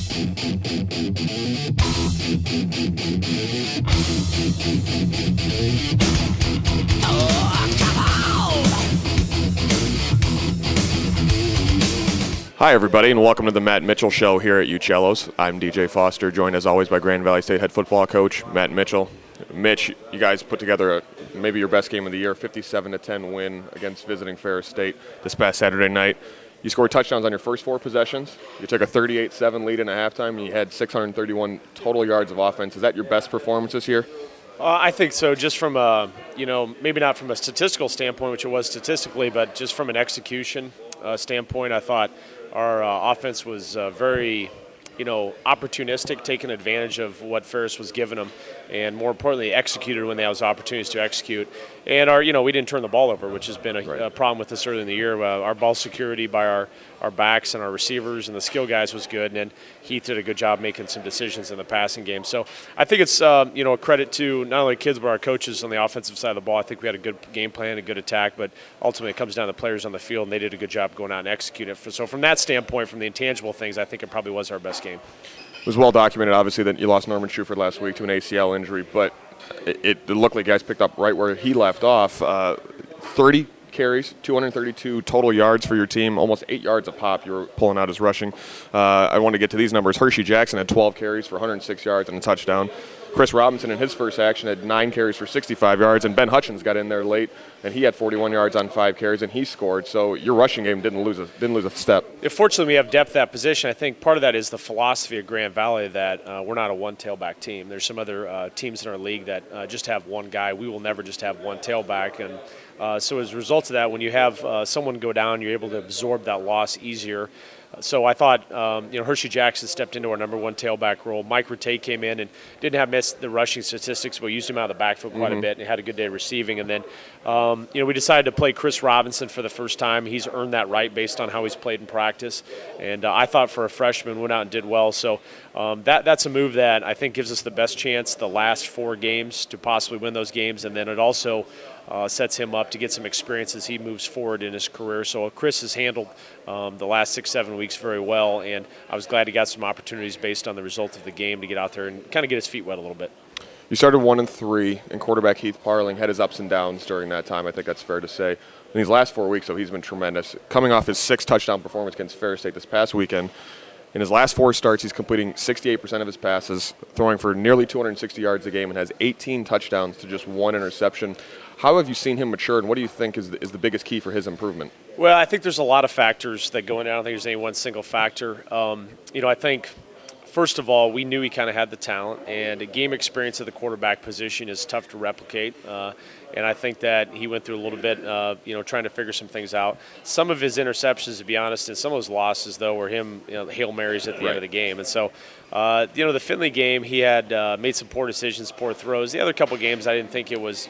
Hi, everybody, and welcome to the Matt Mitchell Show here at UChellos. I'm DJ Foster, joined as always by Grand Valley State head football coach Matt Mitchell. Mitch, you guys put together maybe your best game of the year, 57-10 win against visiting Ferris State this past Saturday night. You scored touchdowns on your first 4 possessions. You took a 38-7 lead in a halftime, and you had 631 total yards of offense. Is that your best performance this year? I think so, just from a, maybe not from a statistical standpoint, which it was statistically, but just from an execution standpoint, I thought our offense was very, opportunistic, taking advantage of what Ferris was giving them, and more importantly, executed when there was opportunities to execute. And we didn't turn the ball over, which has been a problem with us early in the year. Our ball security by our backs and our receivers and the skill guys was good, and then Heath did a good job making some decisions in the passing game. So I think it's a credit to not only the kids but our coaches on the offensive side of the ball. I think we had a good game plan, a good attack, but ultimately it comes down to the players on the field, and they did a good job going out and executing it. So from that standpoint, from the intangible things, I think it probably was our best game. It was well documented, obviously, that you lost Norman Shuford last week to an ACL injury, but it looked like guys picked up right where he left off. 30 carries, 232 total yards for your team, almost 8 yards a pop you were pulling out as rushing. I want to get to these numbers. Hershey Jackson had 12 carries for 106 yards and a touchdown. Chris Robinson in his first action had 9 carries for 65 yards, and Ben Hutchins got in there late, and he had 41 yards on 5 carries, and he scored. So your rushing game didn't lose a step. Fortunately, we have depth at that position. I think part of that is the philosophy of Grand Valley that we're not a one tailback team. There's some other teams in our league that just have one guy. We will never just have one tailback, and so as a result of that, when you have someone go down, you're able to absorb that loss easier. So I thought, Hershey Jackson stepped into our number 1 tailback role. Mike Rattay came in and didn't have missed the rushing statistics, but used him out of the backfield quite a bit and had a good day receiving. And then, we decided to play Chris Robinson for the first time. He's earned that right based on how he's played in practice. And I thought for a freshman, went out and did well. So that's a move that I think gives us the best chance the last 4 games to possibly win those games. And then it also sets him up to get some experience as he moves forward in his career. So Chris has handled the last 6-7 weeks very well, and I was glad he got some opportunities based on the result of the game to get out there and kind of get his feet wet a little bit. You started 1-3, and quarterback Heath Parling had his ups and downs during that time. I think that's fair to say. In these last 4 weeks, though, he's been tremendous. Coming off his 6 touchdown performance against Ferris State this past weekend, in his last 4 starts, he's completing 68% of his passes, throwing for nearly 260 yards a game, and has 18 touchdowns to just 1 interception. How have you seen him mature, and what do you think is the biggest key for his improvement? Well, I think there's a lot of factors that go in. I don't think there's any one single factor. I think, first of all, we knew he kind of had the talent, and a game experience at the quarterback position is tough to replicate. And I think that he went through a little bit, trying to figure some things out. Some of his interceptions, to be honest, and some of his losses, though, were him, Hail Marys at the end of the game. And so, the Findlay game, he had made some poor decisions, poor throws. The other couple games, I didn't think it was,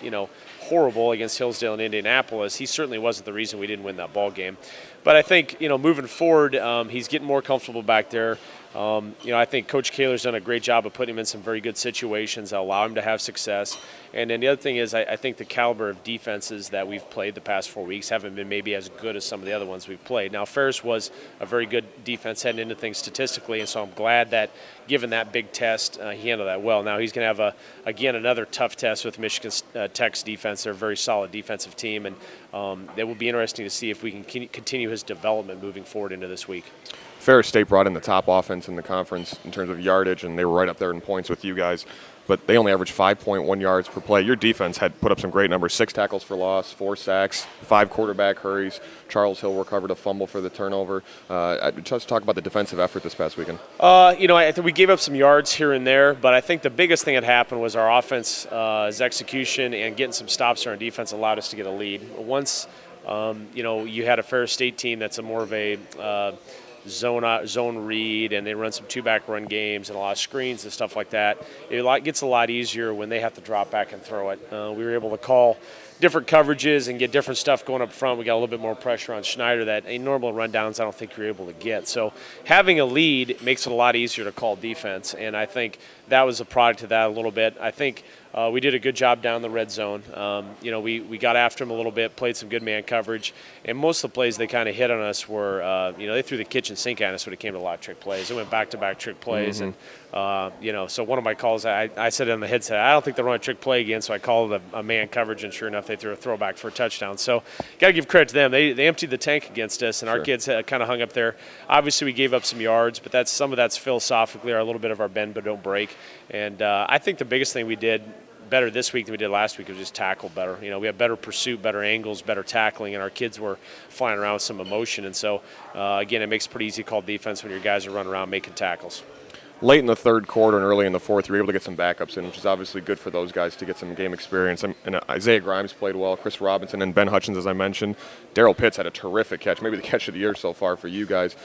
horrible against Hillsdale and Indianapolis. He certainly wasn't the reason we didn't win that ball game. But I think, moving forward, he's getting more comfortable back there. I think Coach Kaler's done a great job of putting him in some very good situations that allow him to have success. And then the other thing is I think the caliber of defenses that we've played the past 4 weeks haven't been maybe as good as some of the other ones we've played. Now, Ferris was a very good defense heading into things statistically, and so I'm glad that given that big test, he handled that well. Now he's going to have, another tough test with Michigan Tech's defense. They're a very solid defensive team, and it will be interesting to see if we can continue his development moving forward into this week. Ferris State brought in the top offense in the conference in terms of yardage, and they were right up there in points with you guys. But they only averaged 5.1 yards per play. Your defense had put up some great numbers: 6 tackles for loss, 4 sacks, 5 quarterback hurries. Charles Hill recovered a fumble for the turnover. Just talk about the defensive effort this past weekend. I think we gave up some yards here and there, but I think the biggest thing that happened was our offense, his execution, and getting some stops on our defense allowed us to get a lead. Once, you had a Ferris State team that's a more of a zone read, and they run some 2-back run games and a lot of screens and stuff like that. It gets a lot easier when they have to drop back and throw it. We were able to call different coverages and get different stuff going up front. We got a little bit more pressure on Schneider that in normal rundowns I don't think you're able to get. So having a lead makes it a lot easier to call defense, and I think that was a product of that a little bit. I think we did a good job down the red zone. We got after them a little bit, played some good man coverage, and most of the plays they kind of hit on us were, they threw the kitchen sink at us when it came to a lot of trick plays. It went back-to-back trick plays, and so one of my calls, I said on the headset, I don't think they'll run a trick play again, so I called a man coverage, and sure enough, they threw a throwback for a touchdown. So got to give credit to them. They emptied the tank against us, and our kids kind of hung up there. Obviously, we gave up some yards, but some of that's philosophically a little bit of our bend but don't break. And I think the biggest thing we did better this week than we did last week was just tackle better. We had better pursuit, better angles, better tackling, and our kids were flying around with some emotion. And so, again, it makes it pretty easy to call defense when your guys are running around making tackles. Late in the third quarter and early in the fourth, you were able to get some backups in, which is obviously good for those guys to get some game experience. And Isaiah Grimes played well, Chris Robinson, and Ben Hutchins, as I mentioned. Darrell Pitts had a terrific catch, maybe the catch of the year so far for you guys.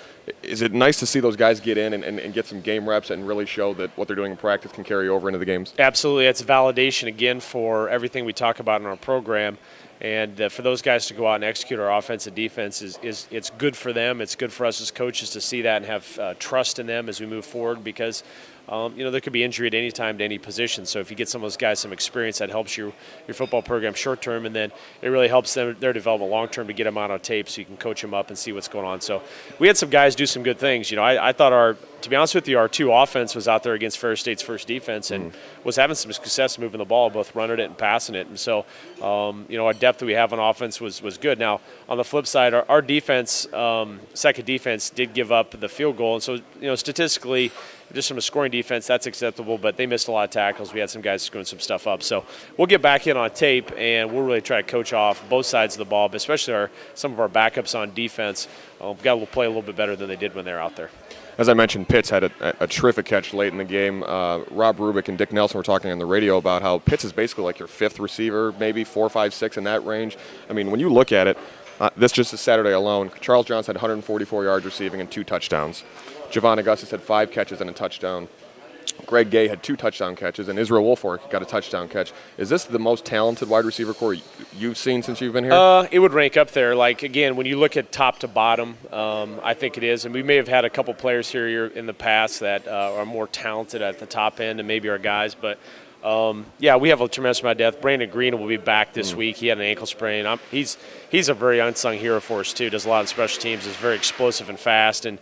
Is it nice to see those guys get in and get some game reps and really show that what they're doing in practice can carry over into the games? Absolutely. It's a validation, again, for everything we talk about in our program. And for those guys to go out and execute our offense and defense is it's good for them. It's good for us as coaches to see that and have trust in them as we move forward, because there could be injury at any time to any position. So if you get some of those guys some experience, that helps your football program short term, and then it really helps their development long term to get them out on tape so you can coach them up and see what's going on. So we had some guys do some good things. I thought to be honest with you, our 2 offense was out there against Ferris State's first defense and was having some success moving the ball, both running it and passing it. And so, our depth that we have on offense was good. Now, on the flip side, our defense, second defense, did give up the field goal. And so, statistically, just from a scoring defense, that's acceptable, but they missed a lot of tackles. We had some guys screwing some stuff up. So we'll get back in on tape, and we'll really try to coach off both sides of the ball, but especially some of our backups on defense. We've got to play a little bit better than they did when they were out there. As I mentioned, Pitts had a terrific catch late in the game. Rob Rubik and Dick Nelson were talking on the radio about how Pitts is basically like your 5th receiver, maybe 4, 5, 6 in that range. I mean, when you look at it, this just is Saturday alone. Charles Johnson had 144 yards receiving and 2 touchdowns. Javon Augustus had 5 catches and a touchdown. Greg Gay had 2 touchdown catches, and Israel Wolfork got a touchdown catch. Is this the most talented wide receiver core you've seen since you've been here? It would rank up there. Like, again, when you look at top to bottom, I think it is. And we may have had a couple players here in the past that are more talented at the top end and maybe our guys, but we have a tremendous amount of depth. Brandon Green will be back this week. He had an ankle sprain. He's a very unsung hero for us, too. Does a lot of special teams. Is very explosive and fast. And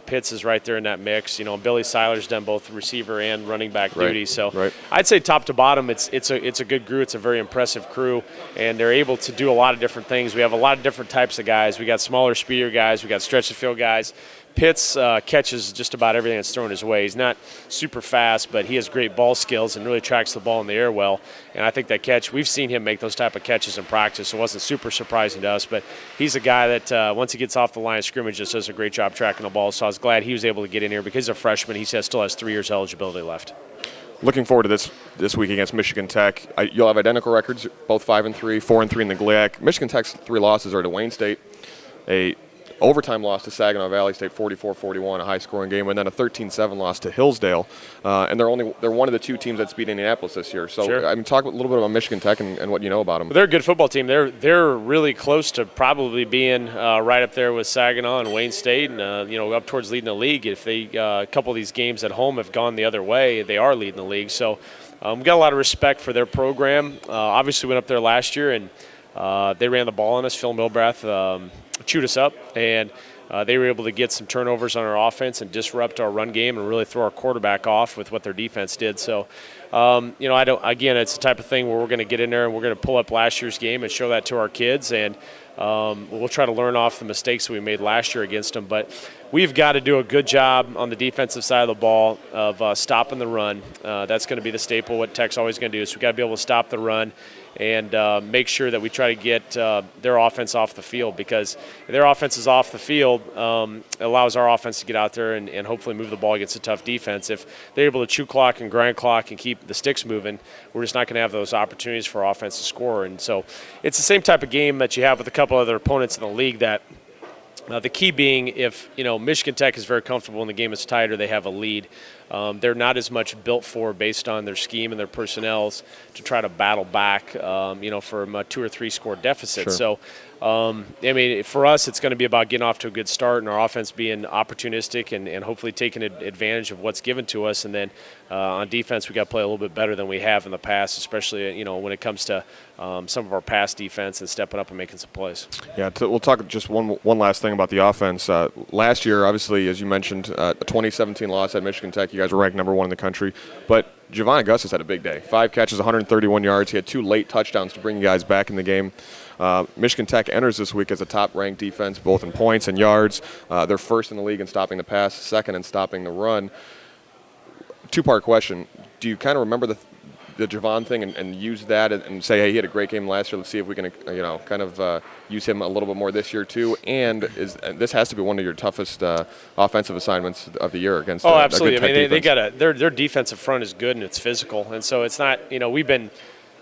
Pitts is right there in that mix. Billy Seiler's done both receiver and running back duty. So I'd say top to bottom, it's a good crew. It's a very impressive crew, and they're able to do a lot of different things. We have a lot of different types of guys. We got smaller, speedier guys. We got stretch the field guys. Pitts catches just about everything that's thrown his way. He's not super fast, but he has great ball skills and really tracks the ball in the air well. And I think that catch, we've seen him make those type of catches in practice, so it wasn't super surprising to us. But he's a guy that once he gets off the line of scrimmage, just does a great job tracking the ball. So I was glad he was able to get in here because he's a freshman. He still has 3 years eligibility left. Looking forward to this week against Michigan Tech. You'll have identical records, both 5-3, 4-3 in the GLIAC. Michigan Tech's 3 losses are to Wayne State, a overtime loss to Saginaw Valley State, 44-41, a high-scoring game, and then a 13-7 loss to Hillsdale. And they're one of the 2 teams that's beat Indianapolis this year. So, sure. I mean, talk a little bit about Michigan Tech and what you know about them. They're a good football team. They're really close to probably being right up there with Saginaw and Wayne State, and up towards leading the league. If a couple of these games at home have gone the other way, they are leading the league. So, we've got a lot of respect for their program. Obviously, went up there last year and they ran the ball on us. Phil Milbrath chewed us up, and they were able to get some turnovers on our offense and disrupt our run game and really throw our quarterback off with what their defense did. So, it's the type of thing where we're going to get in there and we're going to pull up last year's game and show that to our kids, and we'll try to learn off the mistakes that we made last year against them. But we've got to do a good job on the defensive side of the ball of stopping the run. That's going to be the staple, what Tech's always going to do. So we've got to be able to stop the run and make sure that we try to get their offense off the field, because if their offense is off the field, it allows our offense to get out there and hopefully move the ball against a tough defense. If they're able to chew clock and grind clock and keep the sticks moving, we're just not going to have those opportunities for our offense to score. And so it's the same type of game that you have with a couple other opponents in the league that The key being if, Michigan Tech is very comfortable and the game is tight or they have a lead, they're not as much built for based on their scheme and their personnels to try to battle back, from a 2 or 3 score deficit. Sure. So, for us, it's going to be about getting off to a good start and our offense being opportunistic and hopefully taking advantage of what's given to us. And then on defense, we got to play a little bit better than we have in the past, especially, when it comes to some of our pass defense and stepping up and making some plays. Yeah, we'll talk just one last thing about the offense. Last year, obviously, as you mentioned, a 2017 loss at Michigan Tech. You guys were ranked #1 in the country. But Javon Augustus had a big day. 5 catches, 131 yards. He had 2 late touchdowns to bring you guys back in the game. Michigan Tech enters this week as a top-ranked defense, both in points and yards. They're first in the league in stopping the pass, second in stopping the run. 2-part question. Do you kind of remember the Javon thing and use that and say, hey, he had a great game last year. Let's see if we can, use him a little bit more this year too. And this has to be one of your toughest offensive assignments of the year against. Oh, absolutely. A good Tech they got their defensive front is good and it's physical, and so it's not. We've been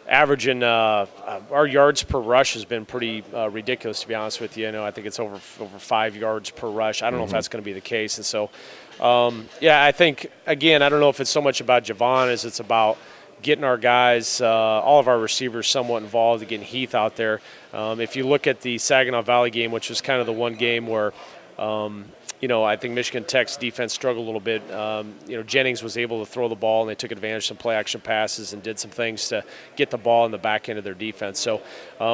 averaging our yards per rush has been pretty ridiculous, to be honest with you. I think it's over 5 yards per rush. I don't know if that's going to be the case, and so I think again, I don't know if it's so much about Javon as it's about getting our guys, all of our receivers somewhat involved, getting Heath out there. If you look at the Saginaw Valley game, which was kind of the one game where, I think Michigan Tech's defense struggled a little bit. Jennings was able to throw the ball, and they took advantage of some play-action passes and did some things to get the ball in the back end of their defense. So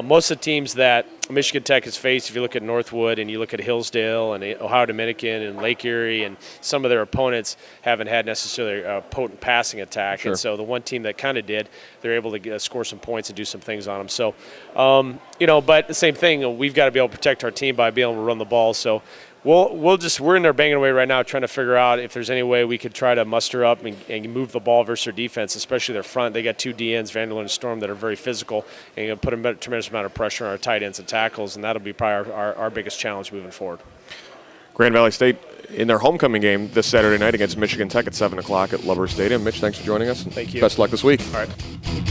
most of the teams that Michigan Tech has faced, if you look at Northwood and you look at Hillsdale and Ohio Dominican and Lake Erie and some of their opponents haven't had necessarily a potent passing attack. Sure. And so the one team that kind of did, they're able to score some points and do some things on them. So, but the same thing, we've got to be able to protect our team by being able to run the ball. So we're in there banging away right now trying to figure out if there's any way we could try to muster up and move the ball versus their defense, especially their front. They got 2 DNs, Vanderland and Storm, that are very physical and going to put a tremendous amount of pressure on our tight ends and tackles, and that'll be probably our biggest challenge moving forward. Grand Valley State in their homecoming game this Saturday night against Michigan Tech at 7 o'clock at Lubbers Stadium. Mitch, thanks for joining us. Thank you. Best of luck this week. All right.